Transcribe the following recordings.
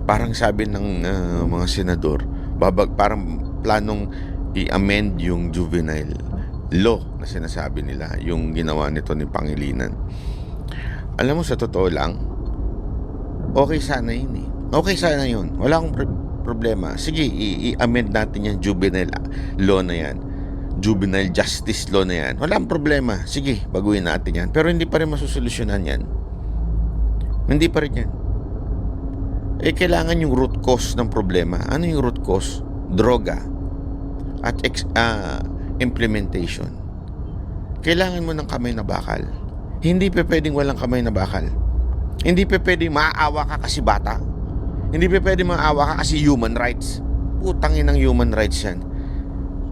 parang sabi ng mga senador, parang planong i-amend yung juvenile law na sinasabi nila, yung ginawa nito ni Pangilinan. Alam mo, sa totoo lang, okay sana yun eh. Okay sana yun. Wala akong problema. Sige, i-amend natin yung juvenile law na yan. Juvenile justice law na yan. Wala akong problema. Sige, baguhin natin yan. Pero hindi pa rin masusolusyonan yan. Hindi pa rin yan. Kailangan yung root cause ng problema. Ano yung root cause? Droga. At implementation. Kailangan mo ng kamay na bakal. Hindi pa pwedeng walang kamay na bakal. Hindi pa pwedeng maaawa ka kasi bata. Hindi pa pwedeng maaawa ka kasi human rights. Putangin ng human rights yan.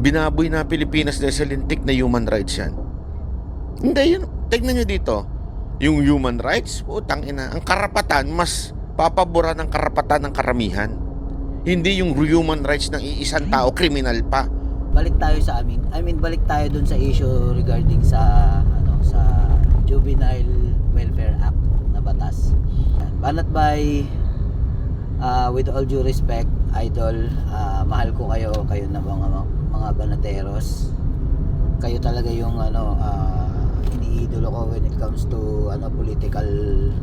Binaboy na Pilipinas dahil sa lintik na human rights yan. Hindi yun. Tignan nyo dito. Yung human rights, putangin na. Ang karapatan, mas papaboran ng karapatan ng karamihan. Hindi yung human rights ng iisang tao, kriminal pa. Balik tayo sa amin. Balik tayo dun sa issue regarding sa sa Juvenile Welfare Act na batas. Banat by with all due respect, idol, mahal ko kayo na mga banateros. Kayo talaga yung iniidolo ko when it comes to political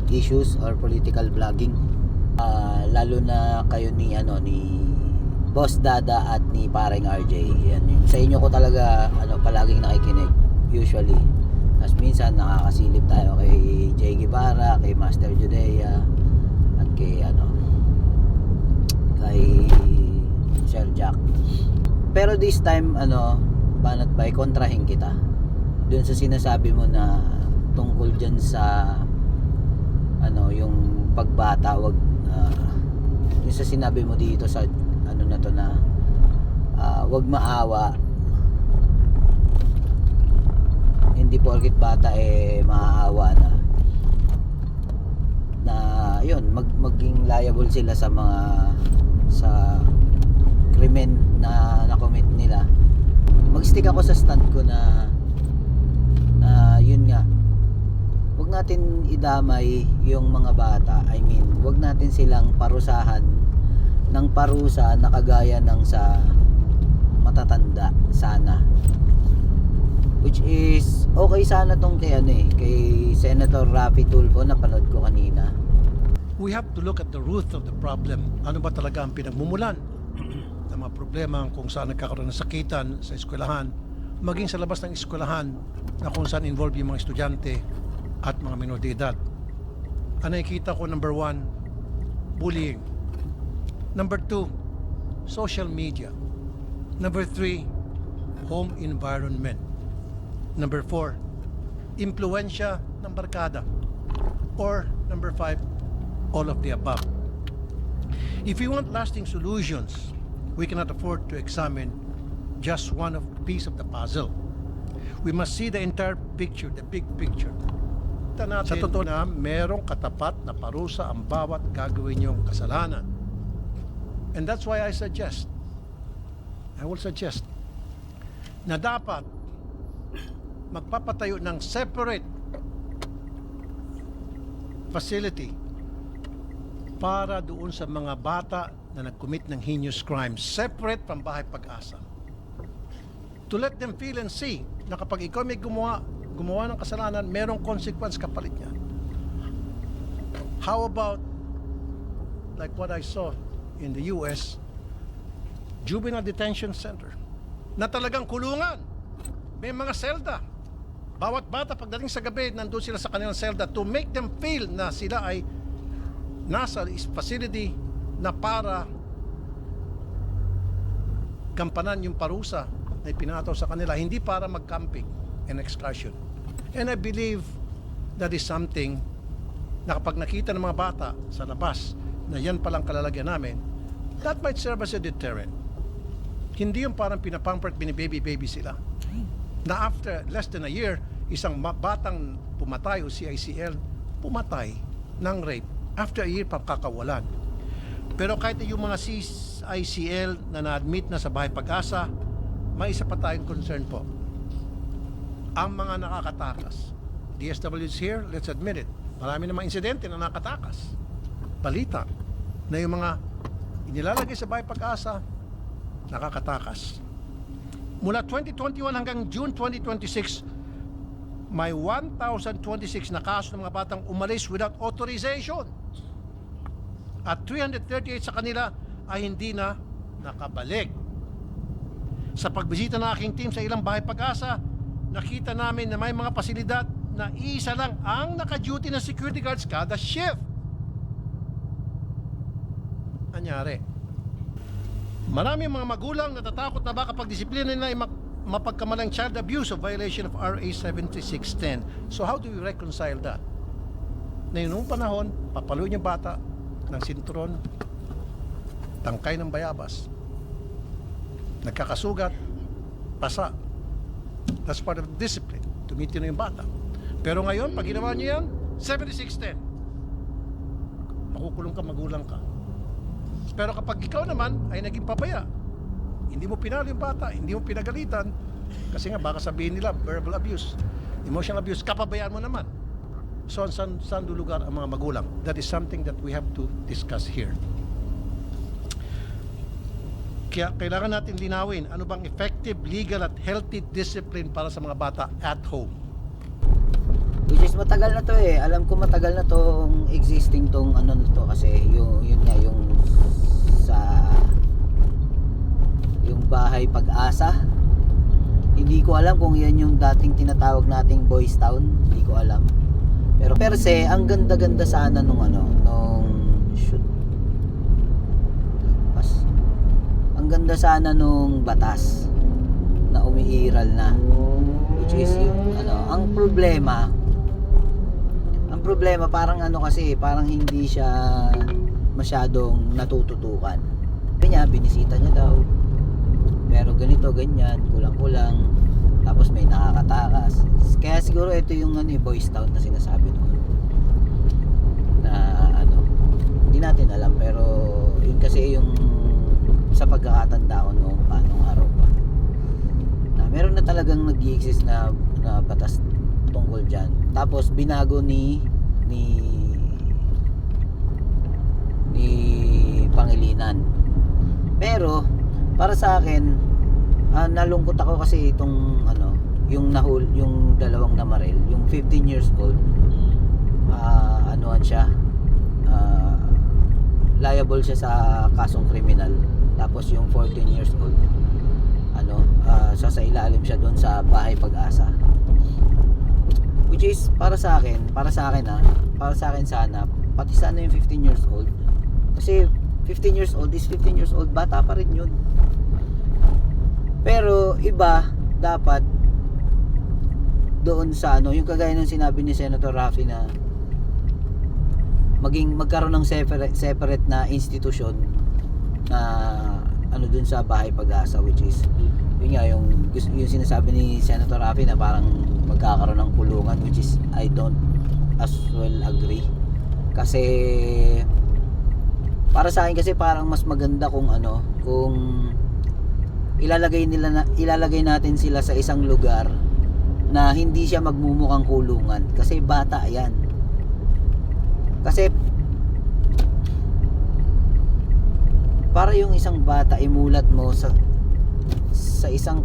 issues or political vlogging. Lalo na kayo ni Boss Dada at ni Paring RJ. Yan yun. Sa inyo ko talaga palaging nakikinig usually. Tapos minsan nakakasilip tayo kay Jay Guevara, kay Master Judea, at kay Sir Jack. Pero this time banat by kontrahin kita dun sa sinasabi mo na tungkol dyan sa yung pagbata, wag yung sa sinabi mo dito sa na to na wag maawa, hindi porket bata maaawa na yun maging liable sila sa krimen na na-commit nila. Mag-stick ako sa stand ko na yun nga, wag natin idamay yung mga bata. Wag natin silang parusahan ng parusa na kagaya ng sa matatanda sana. Which is okay sana tong kay Senator Raffy Tulfo na panood ko kanina. We have to look at the root of the problem. Ano ba talaga ang pinagmumulan ng mga problema kung saan nagkakaroon ng sakitan sa eskwelahan, maging sa labas ng eskwelahan na kung saan involved yung mga estudyante at mga minor de edad. Ang nakikita ko, number 1, bullying. Number 2, social media. Number 3, home environment. Number 4, impluensya ng barkada. Or number 5, all of the above. If we want lasting solutions, we cannot afford to examine just one piece of the puzzle. We must see the entire picture, the big picture. Sa totoo na merong katapat na parusa ang bawat gagawin niyong kasalanan. And that's why I will suggest na dapat magpapatayo ng separate facility para doon sa mga bata na nag-commit ng heinous crimes, separate from Bahay Pag-asa. To let them feel and see na kapag ikaw may gumawa ng kasalanan, merong consequence kapalit niya. How about like what I saw in the US, juvenile detention center, na talagang kulungan. May mga selda. Bawat bata pagdating sa gabi, nandun sila sa kanilang selda to make them feel na sila ay nasa facility na para gampanan yung parusa na ipinataw sa kanila, hindi para mag-camping and excursion. And I believe that is something na kapag nakita ng mga bata sa labas na yan palang kalalagyan namin, that might serve as a deterrent. Hindi yung parang pinapamper at binibaby-baby sila. Na after less than a year, isang batang pumatay o CICL, pumatay ng rape. After a year, pakakawalan. Pero kahit yung mga CICL na na-admit na sa Bahay Pag-asa, may isa pa tayong concern po. Ang mga nakakatakas. DSWs here, let's admit it. Marami namang insidente na nakatakas. Balita. na yung mga inilalagay sa Bahay Pag-asa, nakakatakas. Mula 2021 hanggang June 2026, may 1,026 na kaso ng mga batang umalis without authorization. At 338 sa kanila ay hindi na nakabalik. Sa pagbisita ng aking team sa ilang Bahay Pag-asa, nakita namin na may mga pasilidad na isa lang ang naka-duty na security guards kada shift. Anyari? Marami mga magulang natatakot na baka pagdisiplina nila ay mapagkamalang child abuse o violation of RA 7610. So how do we reconcile that? Na yun, noong panahon, papaluin yung bata ng sinturon, tangkay ng bayabas, nagkakasugat, pasa. That's part of the discipline. Tumitino yung bata. Pero ngayon, pag ginawa niyo yan, 7610. Makukulong ka, magulang ka. Pero kapag ikaw naman ay naging papaya, hindi mo pinalo yung bata, hindi mo pinagalitan, kasi nga baka sabihin nila verbal abuse, emotional abuse, kapabayaan mo naman. So saan lulugar ang mga magulang? That is something that we have to discuss here. Kaya kailangan natin linawin ano bang effective, legal at healthy discipline para sa mga bata at home. Which is matagal na to eh. Alam ko matagal na tong existing tong ano na to kasi yun nga yung sa yung Bahay Pag-asa. Hindi ko alam kung yan yung dating tinatawag nating Boys Town. Hindi ko alam. Pero per se, ang ganda-ganda sana nung shoot. Ang ganda sana nung batas na umiiral na, which is yung ang problema parang kasi parang hindi siya masyadong natututukan. Kanya binisita niya daw pero ganito ganyan, kulang-kulang, tapos may nakakatakas. Kaya siguro ito yung Boys Town na sinasabi noon na hindi natin alam, pero yun kasi yung sa pagkakatanda ko noong anong araw pa na meron na talagang nag-i-exist na batas tungkol dyan, tapos binago ni Pangilinan. Pero para sa akin, nalungkot ako kasi itong yung dalawang namaril, yung 15 years old, siya, liable siya sa kasong kriminal. Tapos yung 14 years old, sa ilalim siya doon sa Bahay Pag-asa. Which is para sa akin sana, pati sana yung 15 years old. Kasi 15 years old is 15 years old, bata pa rin yun. Pero iba dapat doon sa yung kagaya ng sinabi ni Senator Raffy na magkaroon ng separate na institusyon na dun sa Bahay Pag-asa, which is yun nga yung sinasabi ni Senator Raffy na parang magkakaroon ng kulungan, which is I don't as well agree. Kasi para sa akin kasi parang mas maganda kung ilalagay natin sila sa isang lugar na hindi siya magmumukhang kulungan, kasi bata yan. Kasi para yung isang bata imulat mo sa isang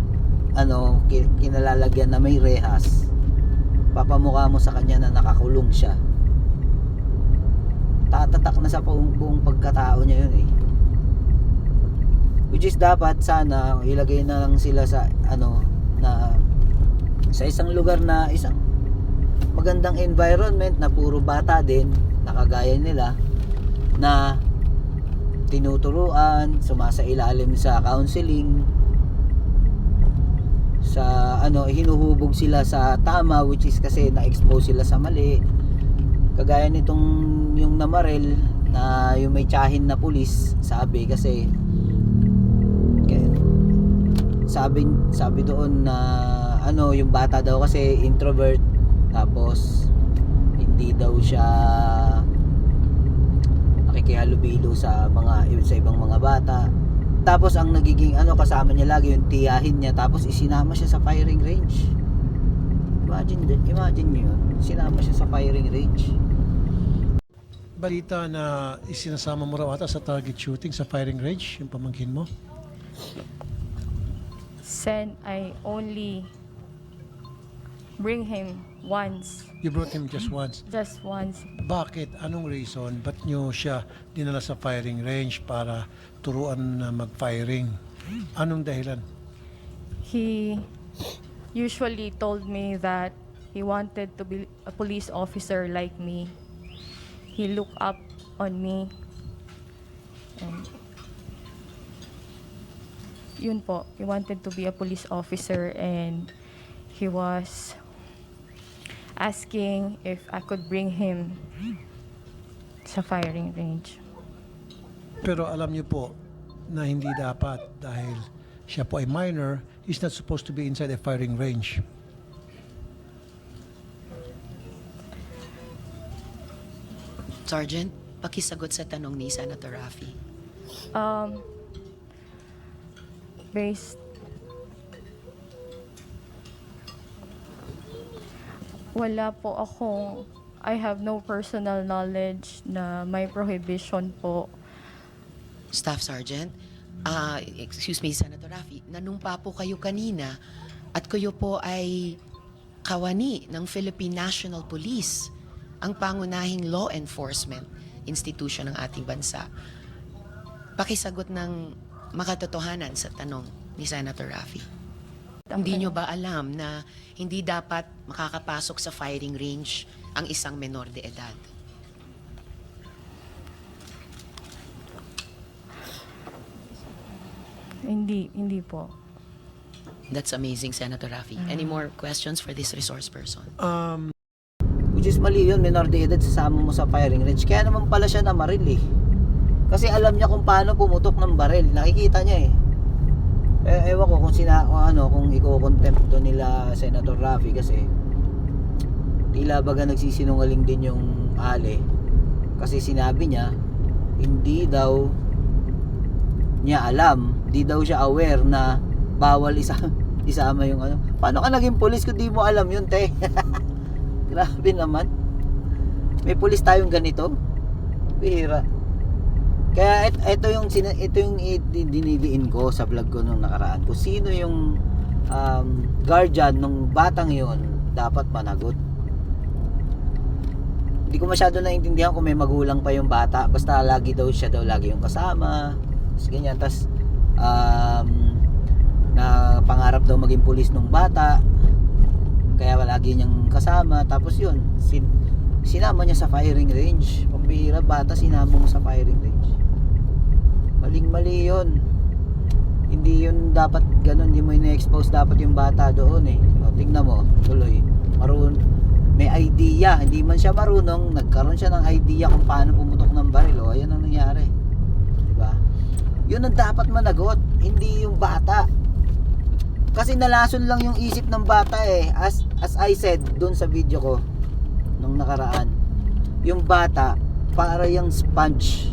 kinalalagyan na may rehas, papamukha mo sa kanya na nakakulong siya, tatatak na sa buong pagkatao niya yun eh. Which is dapat sana ilagay na lang sila sa na sa isang lugar na isang magandang environment na puro bata din, nakagaya nila, na tinuturuan, sumasailalim sa counseling, sa hinuhubog sila sa tama, which is kasi na-expose sila sa mali. Kagaya nitong yung namarel na yung may tiyahin na pulis, sabi doon na yung bata daw kasi introvert, tapos hindi daw siya nakikihalubilo sa ibang mga bata. Tapos ang nagiging kasama niya lagi yung tiyahin niya, tapos isinama siya sa firing range. Imagine niyo yun, sinama siya sa firing range. balita na isinasama mo raw ata sa target shooting sa firing range, yung pamangkin mo? Sen, I only bring him once. You brought him just once. Just once. Bakit? Anong reason? Ba't nyo siya dinala sa firing range para turuan na mag-firing? Anong dahilan? He usually told me that he wanted to be a police officer like me. He looked up on me. And yun po, he wanted to be a police officer and he was asking if I could bring him sa firing range. Pero alam niyo po na hindi dapat dahil siya po ay minor, he's not supposed to be inside a firing range. Sergeant, pakisagot sa tanong ni Senator Raffy. Based wala po akong, I have no personal knowledge na may prohibition po. Staff Sergeant, excuse me, Senator Raffy, nanumpa po kayo kanina at kayo po ay kawani ng Philippine National Police, ang pangunahing law enforcement institution ng ating bansa. Pakisagot ng makatotohanan sa tanong ni Senator Raffy. Hindi nyo ba alam na hindi dapat makakapasok sa firing range ang isang menor de edad? Hindi po. That's amazing, Senator Raffy. Any more questions for this resource person? Which is mali yun, minor de edad, sasama mo sa firing range. Kaya naman pala siya namaril eh. Kasi alam niya kung paano pumutok ng baril. Nakikita niya eh. Ewan ko kung iko-contempt to nila Senator Raffy kasi tila baga nagsisinungaling din yung Ale. Kasi sinabi niya, hindi daw niya alam, hindi daw siya aware na bawal isama yung ano. Paano ka naging pulis kung di mo alam yun, te? Grabe naman. May pulis tayong ganito? Bihira. Kaya ito yung dinidiin ko sa vlog ko nung nakaraan. Kung sino yung guardian ng batang yon, dapat managot. Hindi ko masyado naintindihan kung may magulang pa yung bata. Basta lagi yung kasama. Tapos ganyan. Tapos na pangarap daw maging pulis nung bata. Kaya lagi niyang kasama. Tapos yun, sinama niya sa firing range. Pambihira, bata sinama mo sa firing range. Maling-mali yun. Hindi yun dapat ganun. Hindi mo ina-expose dapat yung bata doon eh. O, tingnan mo, tuloy. May idea. Hindi man siya marunong. Nagkaroon siya ng idea kung paano pumutok ng baril. O, ayan ang nangyari. Diba? Yun ang dapat managot. Hindi yung bata. Kasi nalason lang yung isip ng bata eh. As I said doon sa video ko nung nakaraan. Yung bata, para yung sponge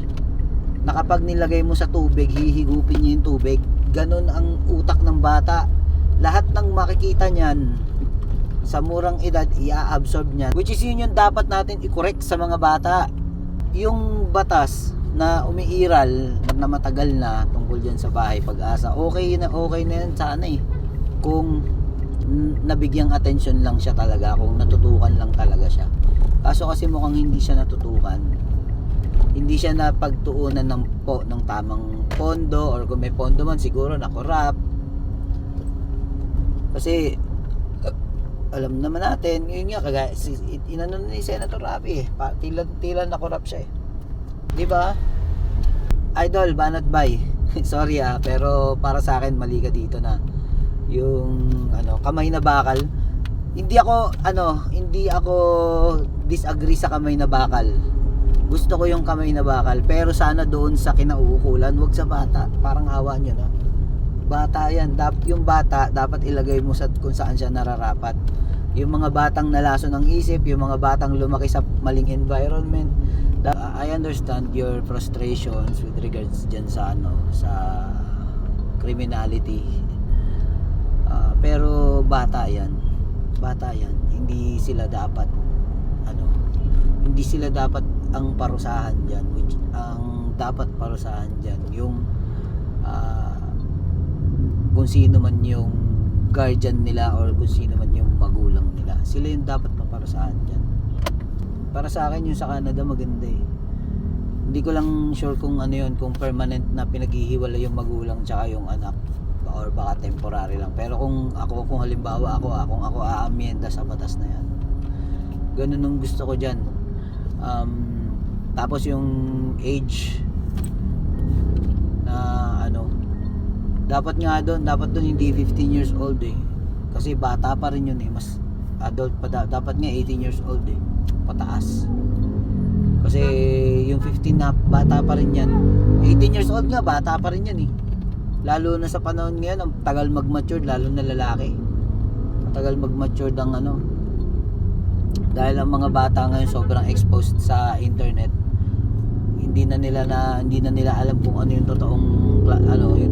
na kapag nilagay mo sa tubig, hihigupin niya yung tubig. Ganon ang utak ng bata. Lahat ng makikita niyan sa murang edad, i-absorb niya. Which is yun yung dapat natin i-correct sa mga bata. Yung batas na umiiral na matagal na tungkol dyan sa bahay pag-asa, okay na yan sana eh. Kung nabigyang attention lang siya talaga, kung natutukan lang talaga siya. Kaso kasi mukhang hindi siya natutukan. Hindi siya napagtuunan ng tamang pondo, or kung may pondo man siguro na-corrupt. Kasi alam naman natin, yun nga kagaya inano ni Senator Raffy eh, tila na-corrupt siya eh. 'Di ba? Idol, banat bay. Sorry pero para sa akin mali ka dito na yung kamay na bakal. Hindi ako disagree sa kamay na bakal. Gusto ko yung kamay na bakal, pero sana doon sa kinauukulan, wag sa bata. Parang awa nyo, no? Bata yan. Yung bata, dapat ilagay mo sa kung saan siya nararapat. Yung mga batang nalaso ng isip, yung mga batang lumaki sa maling environment. I understand your frustrations with regards dyan sa criminality. Pero bata yan. Hindi sila dapat ang parusahan dyan, which ang dapat parusahan dyan, yung kung sino man yung guardian nila or kung sino man yung magulang nila, sila yung dapat maparusahan dyan. Para sa akin yung sa Canada maganda eh. Hindi ko lang sure kung ano yun, kung permanent na pinaghihiwalay yung magulang tsaka yung anak, or baka temporary lang. Pero kung halimbawa ako aamyenda sa batas na yan, ganun ang gusto ko dyan. Tapos yung age na ano, dapat doon hindi 15 years old eh, kasi bata pa rin yun eh, mas adult pa dapat nga 18 years old eh, pataas. Kasi yung 15 na bata pa rin yan, 18 years old nga bata pa rin yan eh. Lalo na sa panahon ngayon, ang tagal mag-mature, lalo na lalaki. Matagal mag-mature ang ano. Dahil ang mga bata ngayon sobrang exposed sa internet. Hindi na nila alam kung ano yung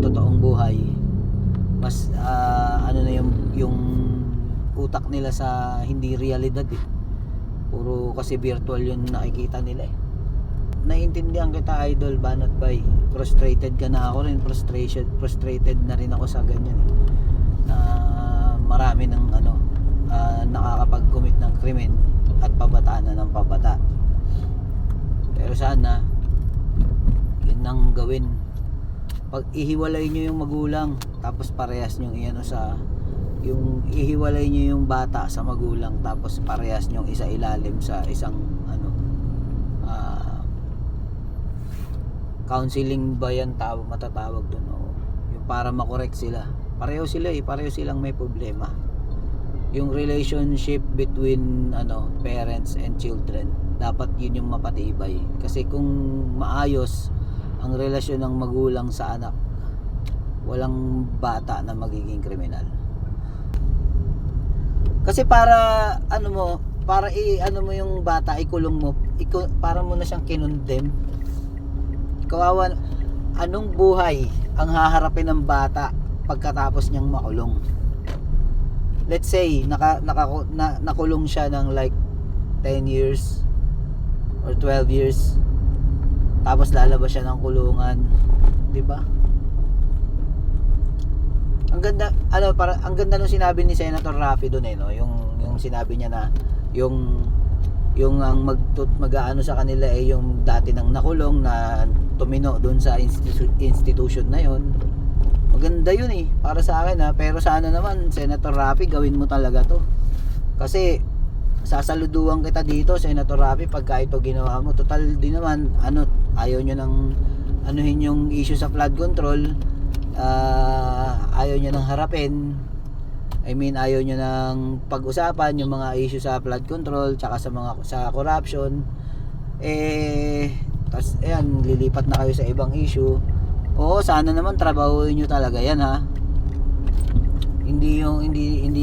totoong buhay. Mas ano na yung utak nila sa hindi realidad eh. Puro kasi virtual yung nakikita nila eh. Naiintindihan kita, idol, banat bay. Frustrated ka na, ako rin frustrated na rin ako sa ganyan eh. Na marami ng nakakapag-commit ng krimen at pabataan na ng pabata. Pero sana yun ang gawin. Pag ihiwalay nyo yung magulang, tapos parehas nyo yung ihiwalay nyo yung bata sa magulang, tapos parehas nyo isa ilalim sa isang counseling ba yan matatawag doon, o yung para makorek sila. Pareho silang may problema. Yung relationship between parents and children, dapat yun yung mapatibay. Kasi kung maayos ang relasyon ng magulang sa anak, walang bata na magiging kriminal. Kasi para mo yung bata, ikulong mo, para mo na siyang kinondem. Kawawa, anong buhay ang haharapin ng bata pagkatapos niyang makulong? Let's say nakulong siya ng like 10 years or 12 years, tapos lalabas siya ng kulungan, 'di ba? Ang ganda nung sinabi ni Senator Raffy doon eh, no? Yung sinabi niya na yung ang mag-aano sa kanila eh yung dati nang nakulong na tumino doon sa institution na yon. Maganda yun eh para sa akin ha. Pero sana naman Senator Raffy, gawin mo talaga to. Kasi sasaluduhan kita dito, Senator Raffy, pagka ito ginawa mo. Total din naman ayaw nyo nang anuhin yung issue sa flood control. Ayaw nyo nang harapin. Ayaw nyo nang pag-usapan yung mga issue sa flood control tsaka sa corruption. Tas ayan, lilipat na kayo sa ibang issue. Oo, sana naman trabahuin nyo talaga yan ha. Hindi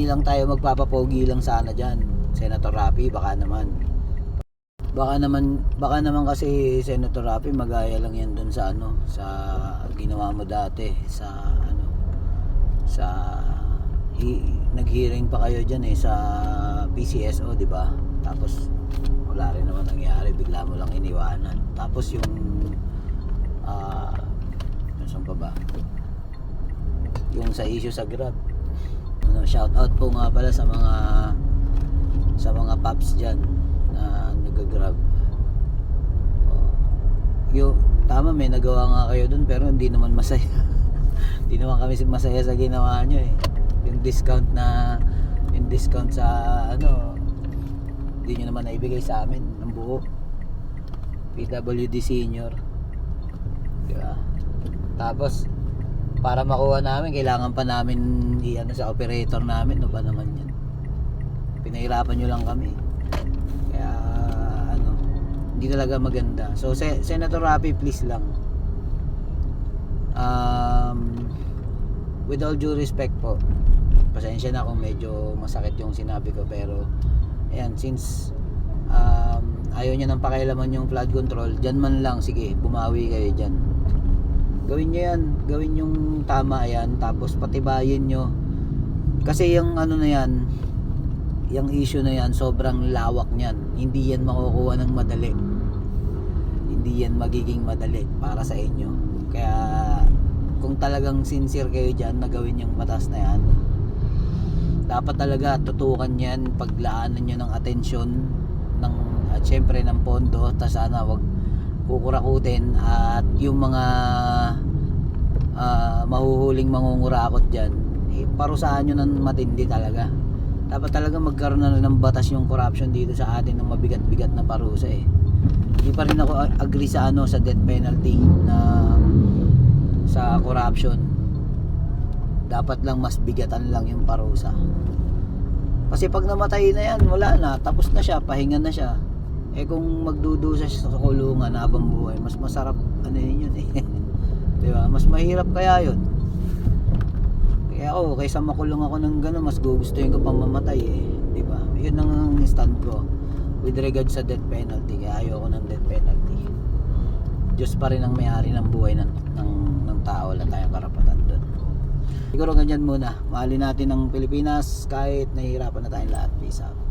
lang tayo magpapapogi lang sana diyan, Senator Raffy. Baka naman kasi Senator Raffy, magaya lang yan dun sa sa ginawa mo dati nag-hearing pa kayo diyan sa PCSO, di ba? Tapos wala rin naman nangyari, bigla mo lang iniwanan. Tapos yung saan pa ba? Yung sa issue sa Grab. Shout out po nga pala sa mga paps diyan na nag-Grab. Tama, may nagawa nga kayo dun, pero hindi naman masaya. Hindi naman kami masaya sa ginawa nyo eh. Yung discount sa hindi nyo naman naibigay sa amin ng buo. PWD senior, diba? Tapos para makuha namin, kailangan pa namin sa operator namin. Ano ba naman yan? Pinahirapan nyo lang kami. Kaya hindi talaga maganda. So Senator Raffy, please lang, with all due respect po, pasensya na kung medyo masakit yung sinabi ko, pero ayan, since ayaw niya nang pakialaman yung flood control, dyan man lang, sige, bumawi kayo dyan. Gawin nyo yan, gawin yung tama yan, tapos patibayin nyo. Kasi yung yung issue na yan, sobrang lawak niyan. Hindi yan makukuha ng madali. hindi yan magiging madali para sa inyo. Kaya kung talagang sincere kayo dyan na gawin yung batas na yan, dapat talaga tutukan yan, paglaanan nyo ng atensyon ng, at syempre ng pondo, tas sana wag kukurakutin, at yung mga mahuhuling mangungurakot dyan, parusahan nyo ng matindi talaga. Dapat talaga magkaroon na ng batas yung corruption dito sa atin ng mabigat-bigat na parusa eh. Hindi pa rin ako agree sa sa death penalty na sa corruption. Dapat lang mas bigatan lang yung parusa. Kasi pag namatay na yan, wala na, tapos na siya, pahinga na siya. Kung magdudusa siya sa kulungan habang buhay, mas masarap yun eh. Diba? Mas mahirap kaya yun. Kaya ako, kaysa makulong ako ng gano'n, mas gugustuhin ko pang mamatay eh. Diba? Yun ang stand ko with regard sa death penalty. Kaya ayoko ng death penalty. Diyos pa rin ang may-ari ng buhay ng tao. Wala tayong karapatan doon. Siguro ganyan muna. Mahalin natin ang Pilipinas kahit nahihirapan na tayong lahat. Peace out.